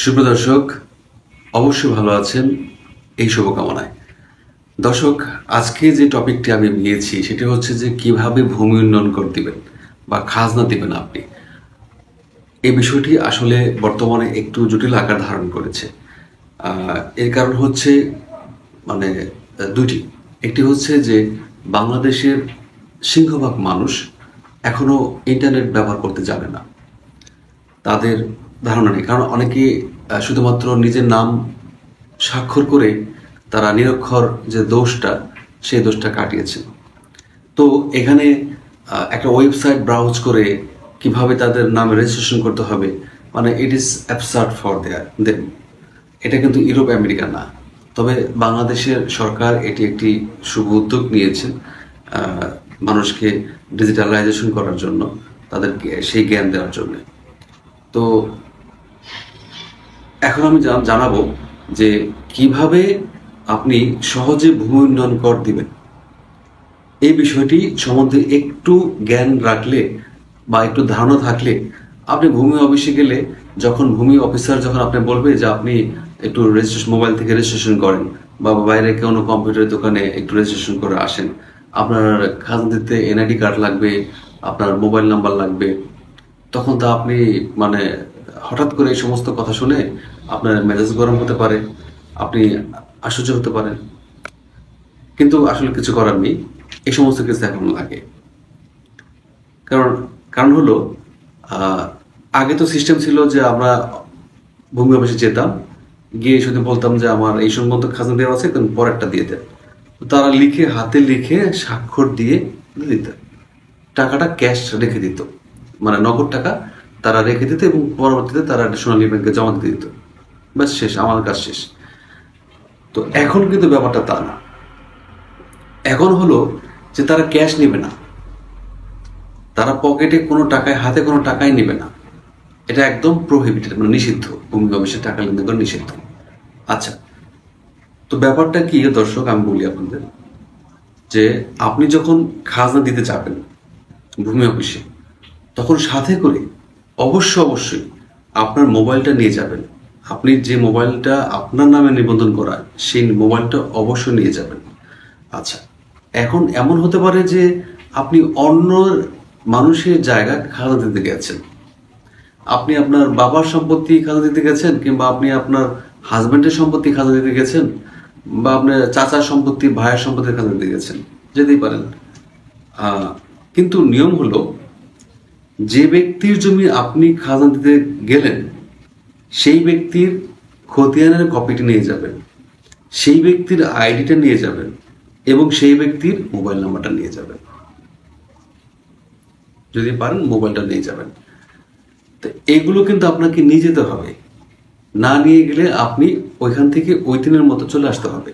সুপ্রদর্শক, অবশ্যই ভালো আছেন এই শুভকামনায়। দর্শক, আজকে যে টপিকটি আমি নিয়েছি সেটি হচ্ছে যে কিভাবে ভূমি উন্নয়ন কর দিবেন বা খাজনা দিবেন আপনি। এই বিষয়টি আসলে বর্তমানে একটু জটিল আকার ধারণ করেছে। এর কারণ হচ্ছে মানে দুটি। একটি হচ্ছে যে বাংলাদেশের সিংহভাগ মানুষ এখনো ইন্টারনেট ব্যবহার করতে জানে না, তাদের ধারণা নেই। কারণ অনেকে শুধুমাত্র নিজের নাম স্বাক্ষর করে তারা নিরক্ষর যে দোষটা, সেই দোষটা কাটিয়েছে। তো এখানে একটা ওয়েবসাইট ব্রাউজ করে কিভাবে তাদের নামে রেজিস্ট্রেশন করতে হবে, মানে it is absurd for them. এটা কিন্তু ইউরোপ আমেরিকা না। তবে বাংলাদেশের সরকার এটি একটি শুভ উদ্যোগ নিয়েছে মানুষকে ডিজিটালাইজেশন করার জন্য, তাদেরকে সেই জ্ঞান দেওয়ার জন্য। তো এখন আমি জানাবো যে কিভাবে আপনি সহজে ভূমি উন্নয়ন কর দিবেন। এই বিষয়টি সম্বন্ধে একটু জ্ঞান রাখলে বা একটু ধারণা থাকলে আপনি ভূমি অফিসে গেলে যখন ভূমি অফিসার যখন আপনি বলবে যে আপনি একটু রেজিস্ট্রেশন মোবাইল থেকে রেজিস্ট্রেশন করেন বা বাইরে কোনো কম্পিউটার দোকানে একটু রেজিস্ট্রেশন করে আসেন, আপনার খাজনা দিতে এনআইডি কার্ড লাগবে, আপনার মোবাইল নাম্বার লাগবে, তখন তো আপনি মানে হঠাৎ করে এই সমস্ত কথা শুনে আপনার মেজাজ গরম হতে পারে, আপনি আশ্চর্য হতে পারেন। কিন্তু আসলে কিছু করার নেই, এই সমস্ত কিছু এখন লাগে। কারণ কারণ হলো আগে তো সিস্টেম ছিল যে আমরা ভূমি অফিসে যেতাম, গিয়ে শুধু বলতাম যে আমার এই সম্বন্ধ খাজনা দেওয়া আছে, কিন্তু পরেরটা দিয়ে দেন। তারা লিখে, হাতে লিখে স্বাক্ষর দিয়ে দিত, টাকাটা ক্যাশ রেখে দিত, মানে নগদ টাকা তারা রেখে দিত এবং পরবর্তীতে তারা সোনালী ব্যাংকে জমা দিয়ে দিত। ব্যাস, শেষ, আমার কাজ শেষ। তো এখন কিন্তু ব্যাপারটা তা না। এখন হলো যে তারা ক্যাশ নেবে না, তারা পকেটে কোনো টাকায়, হাতে কোনো টাকাই নেবে না। এটা একদম প্রোহিবিটেড, মানে নিষিদ্ধ। ভূমি অফিসে টাকা লেনদেন করা নিষিদ্ধ। আচ্ছা, তো ব্যাপারটা কি দর্শক, আমি বলি আপনাদের যে আপনি যখন খাজনা দিতে যাবেন ভূমি অফিসে, তখন সাথে করে অবশ্যই আপনার মোবাইলটা নিয়ে যাবেন। আপনি যে মোবাইলটা আপনার নামে নিবন্ধন করা, সেই মোবাইলটা অবশ্যই নিয়ে যাবেন। আচ্ছা, এখন এমন হতে পারে যে আপনি অন্য মানুষের জায়গা খাজনা দিতে গেছেন, আপনি আপনার বাবার সম্পত্তি খাজনা দিতে গেছেন, কিংবা আপনি আপনার হাজব্যান্ডের সম্পত্তি খাজনা দিতে গেছেন, বা আপনার চাচার সম্পত্তি, ভাইয়ের সম্পত্তি খাজনা দিতে গেছেন, যেতেই পারেন। কিন্তু নিয়ম হলো, যে ব্যক্তির জমি আপনি খাজনা দিতে গেলেন সেই ব্যক্তির খতিয়ানের কপিটি নিয়ে যাবেন, সেই ব্যক্তির আইডিটা নিয়ে যাবেন এবং সেই ব্যক্তির মোবাইল নাম্বারটা নিয়ে যাবেন। যদি পারেন মোবাইলটা নিয়ে যাবেন। তো এগুলো কিন্তু আপনাকে নিয়ে যেতে হবে, না নিয়ে গেলে আপনি ওইখান থেকে ওই দিনের মতো চলে আসতে হবে।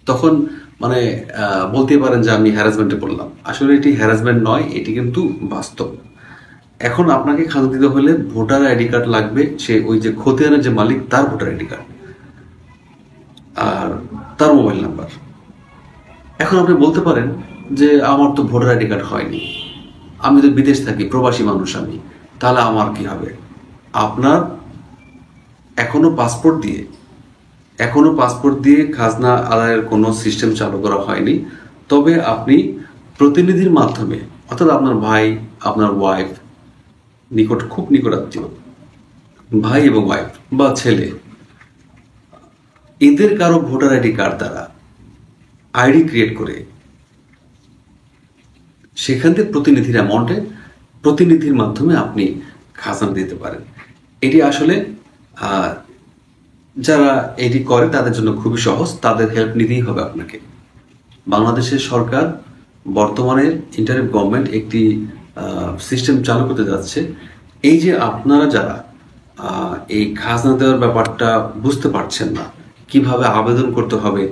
তখন মানে বলতে পারেন যে আমি হ্যারাসমেন্টে পড়লাম। আসলে এটি হ্যারাসমেন্ট নয়, এটি কিন্তু বাস্তব। এখন আপনাকে খাজনা দিতে হলে ভোটার আইডি কার্ড লাগবে, সে ওই যে খতিয়ানের যে মালিক তার ভোটার আইডি কার্ড আর তার মোবাইল নাম্বার। এখন আপনি বলতে পারেন যে আমার তো ভোটার আইডি কার্ড হয়নি, আমি তো বিদেশ থাকি, প্রবাসী মানুষ আমি, তাহলে আমার কি হবে? আপনার এখনো পাসপোর্ট দিয়ে খাজনা আদায়ের কোনো সিস্টেম চালু করা হয়নি। তবে আপনি প্রতিনিধির মাধ্যমে, অর্থাৎ আপনার ভাই, আপনার ওয়াইফ, খুব নিকট আত্মীয়, ভাই এবং ওয়াইফ বা ছেলে, এদের কারো ভোটার আইডি কার্ড দ্বারা আইডি ক্রিয়েট করে সেখান থেকে প্রতিনিধির মাধ্যমে আপনি খাজনা দিতে পারেন। এটি আসলে যারা এটি করে তাদের জন্য খুবই সহজ, তাদের হেল্প নিতেই হবে আপনাকে। বাংলাদেশের সরকার বর্তমানে ইন্টারিম গভর্নমেন্ট একটি সিস্টেম চালু করতে যাচ্ছে। এই যে আপনারা যারা এই খাজনা দেওয়ার ব্যাপারটা বুঝতে পারছেন না, কিভাবে আবেদন করতে হবে,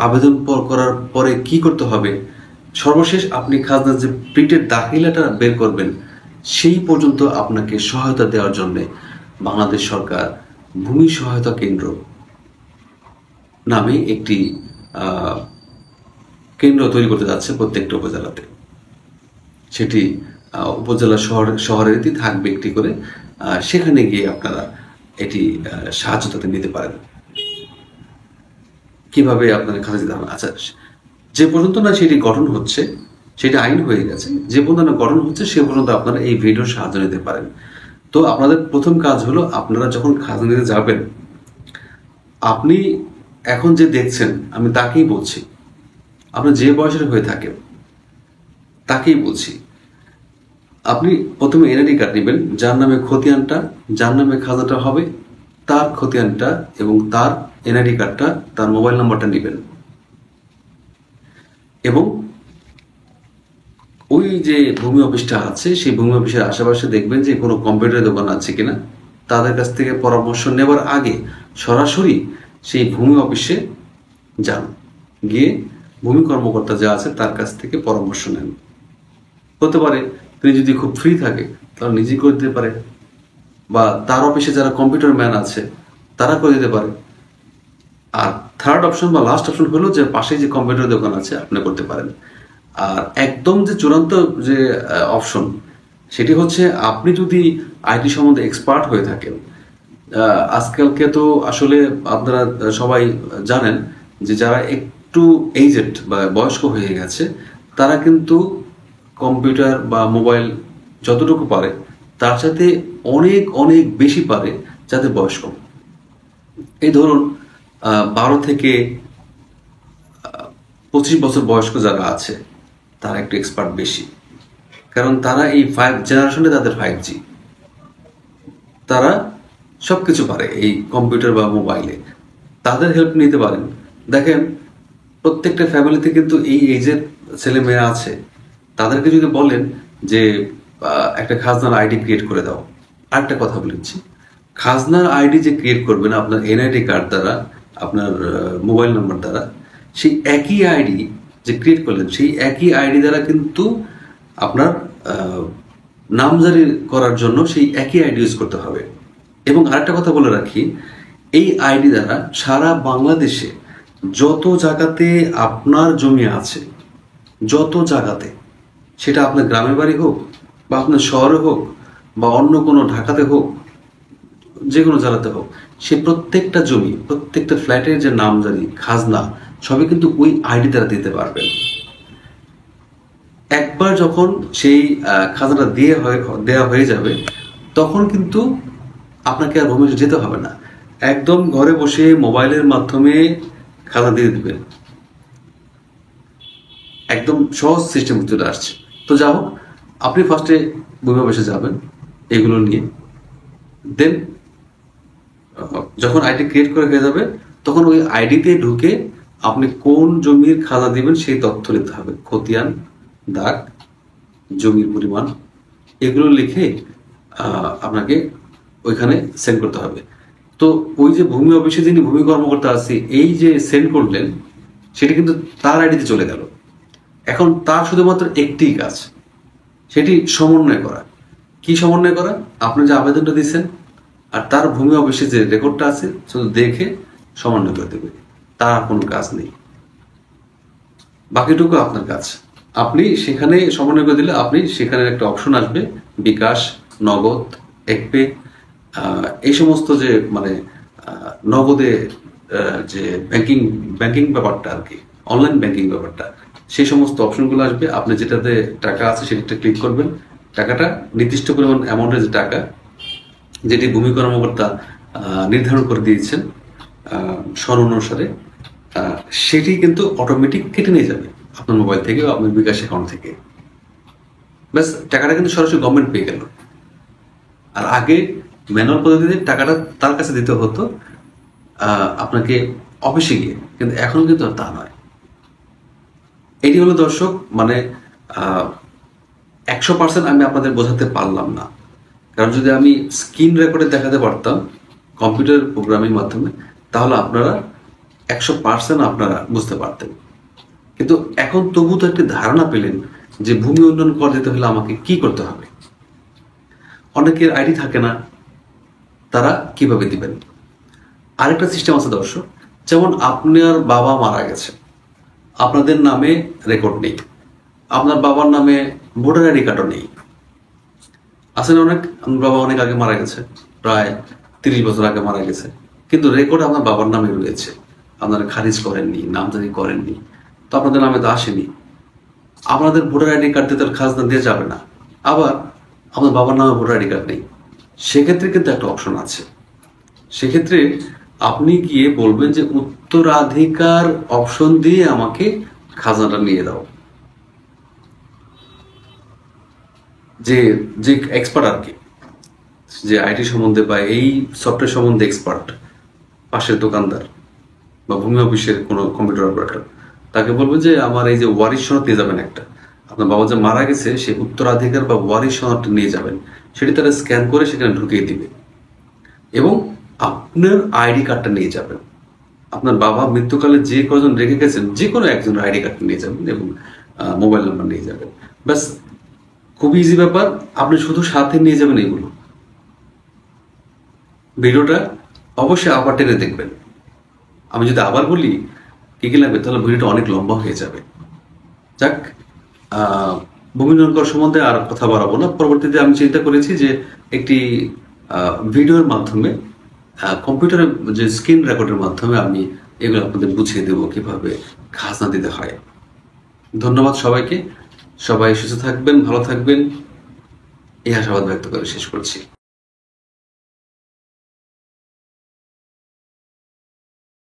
আবেদন করার পরে কি করতে হবে, সর্বশেষ আপনি খাজনার যে প্রিন্টেড দাখিলাটা বের করবেন, সেই পর্যন্ত আপনাকে সহায়তা দেওয়ার জন্য বাংলাদেশ সরকার ভূমি সহায়তা কেন্দ্র নামে একটি কেন্দ্র তৈরি করতে যাচ্ছে প্রত্যেকটা উপজেলাতে। সেটি উপজেলা শহরেরই থাকবে একটি করে। সেখানে গিয়ে আপনারা এটি সাহায্য তাতে নিতে পারেন। কিভাবে আপনাদের খাতা দিতে হবে? আচ্ছা, যে পর্যন্ত না সেটি গঠন হচ্ছে, সেটা আইন হয়ে গেছে, যে পর্যন্ত না গঠন হচ্ছে সে পর্যন্ত আপনারা এই ভিডিওর সাহায্য নিতে পারেন। তো আপনাদের প্রথম কাজ হলো, আপনারা যখন খাজনা দিতে যাবেন, আপনি এখন যে দেখছেন আমি তাকেই বলছি, আপনার যে বয়সের হয়ে থাকেন তাকেই বলছি, আপনি প্রথমে এনআইডি কার্ড নেবেন, যার নামে খতিয়ানটা, যার নামে খাজাটা হবে তার খতিয়ানটা এবং তার এনআইডি কার্ডটা, তার মোবাইল নাম্বারটা নেবেন। এবং ওই যে ভূমি অফিসটা আছে সেই ভূমি অফিসের আশেপাশে দেখবেন যে কোনো কম্পিউটার দোকান আছে কিনা, তাদের কাছ থেকে পরামর্শ নেওয়ার আগে সরাসরি সেই ভূমি অফিসে যান, গিয়ে ভূমি কর্মকর্তা যা আছে তার কাছ থেকে পরামর্শ নেন। হতে পারে তিনি যদি খুব ফ্রি থাকে তাহলে নিজেই করে দিতে পারে, বা তার অফিসে যারা কম্পিউটার ম্যান আছে তারা করে দিতে পারে। আর থার্ড অপশন বা লাস্ট অপশন হলো যে পাশে যে কম্পিউটার দোকান আছে আপনি করতে পারেন। আর একদম যে চূড়ান্ত যে অপশন সেটি হচ্ছে, আপনি যদি আইটি সম্বন্ধে এক্সপার্ট হয়ে থাকেন, আজকালকে তো আসলে আপনারা সবাই জানেন যে যারা একটু এইজেড বা বয়স্ক হয়ে গেছে তারা কিন্তু কম্পিউটার বা মোবাইল যতটুকু পারে তার সাথে অনেক অনেক বেশি পারে যাদের বয়স কম। এই ধরুন 12 থেকে 25 বছর বয়স্ক যারা আছে তারা একটু এক্সপার্ট বেশি, কারণ তারা এই 5 জেনারেশনে, তাদের 5G, তারা সবকিছু পারে এই কম্পিউটার বা মোবাইলে, তাদের হেল্প নিতে পারেন। দেখেন প্রত্যেকটা ফ্যামিলিতে কিন্তু এই এজের ছেলে মেয়ে আছে, তাদেরকে যদি বলেন যে একটা খাজনার আইডি ক্রিয়েট করে দাও, আরেকটা কথা বলেছি, খাজনার আইডি যে ক্রিয়েট করবেন আপনার এনআইডি কার্ড দ্বারা, আপনার মোবাইল নাম্বার দ্বারা, সেই একই আইডি যে ক্রিয়েট করলেন সেই একই আইডি দ্বারা কিন্তু আপনার নামজারি করার জন্য সেই একই আইডি ইউজ করতে হবে। এবং আরেকটা কথা বলে রাখি, এই আইডি দ্বারা সারা বাংলাদেশে যত জায়গাতে আপনার জমি আছে, যত জায়গাতে, সেটা আপনার গ্রামের বাড়ি হোক বা আপনার শহরে হোক বা অন্য কোনো ঢাকাতে হোক, যে কোনো জেলাতে হোক, সে প্রত্যেকটা জমি, প্রত্যেকটা ফ্ল্যাটের যে নামজারি, খাজনা, সবই কিন্তু ওই আইডি দ্বারা দিতে পারবেন। একবার যখন সেই খাজনাটা দেওয়া হয়ে যাবে তখন কিন্তু আপনাকে আর ভূমি যেতে হবে না, একদম ঘরে বসে মোবাইলের মাধ্যমে খাজনা দিয়ে দিবেন, একদম সহজ সিস্টেম চলে আসছে। তো যা হোক, আপনি ফার্স্টে ভূমি অফিসে যাবেন এগুলো নিয়ে, দেন যখন আইডি ক্রিয়েট করে হয়ে যাবে তখন ওই আইডিতে ঢুকে আপনি কোন জমির খাজনা দিবেন সেই তথ্য নিতে হবে, খতিয়ান, দাগ, জমির পরিমাণ, এগুলো লিখে আপনাকে ওইখানে সেন্ড করতে হবে। তো ওই যে ভূমি অফিসে যিনি ভূমি কর্মকর্তা আছে, এই যে সেন্ড করলেন সেটি কিন্তু তার আইডিতে চলে গেল। এখন তার শুধুমাত্র একটি কাজ, সেটি সমন্বয় করা। কি সমন্বয় করা? আপনি যে আবেদনটা দিচ্ছেন আর তার ভূমি অফিসে যে রেকর্ডটা আছে শুধু দেখে সমন্বয় করে দেবে, তার কোনো কাজ নেই, বাকিটুকু আপনার কাজ। আপনি সেখানে সমন্বয় করে দিলে আপনি সেখানে একটা অপশন আসবে, বিকাশ, নগদ, একপে, এই সমস্ত যে মানে নগদে যে ব্যাংকিং ব্যাপারটা আর কি, অনলাইন ব্যাংকিং ব্যাপারটা, সেই সমস্ত অপশনগুলো আসবে। আপনি যেটাতে টাকা আছে সেটা ক্লিক করবেন, টাকাটা নির্দিষ্ট পরিমাণ অ্যামাউন্টের যে টাকা যেটি ভূমি কর্মকর্তা নির্ধারণ করে দিয়েছেন সন অনুসারে, সেটি কিন্তু অটোমেটিক কেটে নিয়ে যাবে আপনার মোবাইল থেকে বা আপনার বিকাশ অ্যাকাউন্ট থেকে। ব্যাস, টাকাটা কিন্তু সরাসরি গভর্নমেন্ট পেয়ে গেল। আর আগে ম্যানুয়াল পদ্ধতিতে টাকাটা তার কাছে দিতে হতো আপনাকে অফিসে গিয়ে, কিন্তু এখন কিন্তু তা নয়। এটি হলো দর্শক, মানে 100% আমি আপনাদের বোঝাতে পারলাম না, কারণ যদি আমি স্ক্রিন রেকর্ডে দেখাতে পারতাম কম্পিউটার প্রোগ্রামিং মাধ্যমে তাহলে আপনারা 100% আপনারা বুঝতে পারতেন। কিন্তু এখন তবু তো একটি ধারণা পেলেন যে ভূমি উন্নয়ন কর দিতে হলে আমাকে কি করতে হবে। অনেকের আইডি থাকে না, তারা কিভাবে দিবেন? আরেকটা সিস্টেম আছে দর্শক, যেমন আপনার বাবা মারা গেছে, আপনাদের নামে রেকর্ড নেই, আপনার বাবার নামে ভোটার আইডি কার্ডও নেই, আসলে আমার বাবা অনেক আগে মারা গেছে, প্রায় 30 বছর আগে মারা গেছে, কিন্তু রেকর্ড আমার বাবার নামে রয়েছে। আপনারা খারিজ করেননি, নামজারি করেননি, তো আপনাদের নামে তো আসেনি। আপনাদের ভোটার আইডি কার্ড দিয়ে তার খাজনা দিয়ে যাবে না, আবার আমার বাবার নামে ভোটার আইডি কার্ড নেই, সেক্ষেত্রে কিন্তু একটা অপশন আছে। সেক্ষেত্রে আপনি গিয়ে বলবেন যে উত্তরাধিকার অপশন দিয়ে আমাকে খাজনাটা নিয়ে দাও। যে যে এক্সপার্ট আর কি, যে আইটি সম্বন্ধে বা এই সফটওয়্যার সম্বন্ধে এক্সপার্ট, পাশের দোকানদার বা ভূমি অফিসের কোনো কম্পিউটার অপারেটর, তাকে বলবো যে আমার এই যে ওয়ারিশ সনদ নিয়ে যাবেন একটা, আপনার বাবা যে মারা গেছে সে উত্তরাধিকার বা ওয়ারিশ সনদটা নিয়ে যাবেন, সেটি তারা স্ক্যান করে সেখানে ঢুকিয়ে দিবে। এবং আপনার আইডি কার্ডটা নিয়ে যাবেন। আপনার বাবা মৃত্যুকালে যে কজন রেখে গেছেন যে কোনো একজনের আইডি কার্ড নিয়ে যাবেন এবং মোবাইল নাম্বার নিয়ে যাবেন। ব্যাস, খুব ইজি ব্যাপার। আপনি শুধু সাথে নিয়ে যাবেন এগুলো। ভিডিওটা অবশ্যই আবার টেনে দেখবেন। আমি যদি আবার বলি কি কি লাগবে, তাহলে ভিডিওটা অনেক লম্বা হয়ে যাবে। যাক, ভূমি উন্নয়ন সম্বন্ধে আর কথা বাড়াবো না। পরবর্তীতে আমি চিন্তা করেছি যে একটি ভিডিওর মাধ্যমে, কম্পিউটারের যে স্ক্রিন রেকর্ডের মাধ্যমে আমি এগুলো আপনাদের বুঝিয়ে দেবো কিভাবে খাজনা দিতে হয়। ধন্যবাদ সবাইকে। সবাই সুস্থ থাকবেন, ভালো থাকবেন, এই আশাবাদ ব্যক্ত করে শেষ করছি।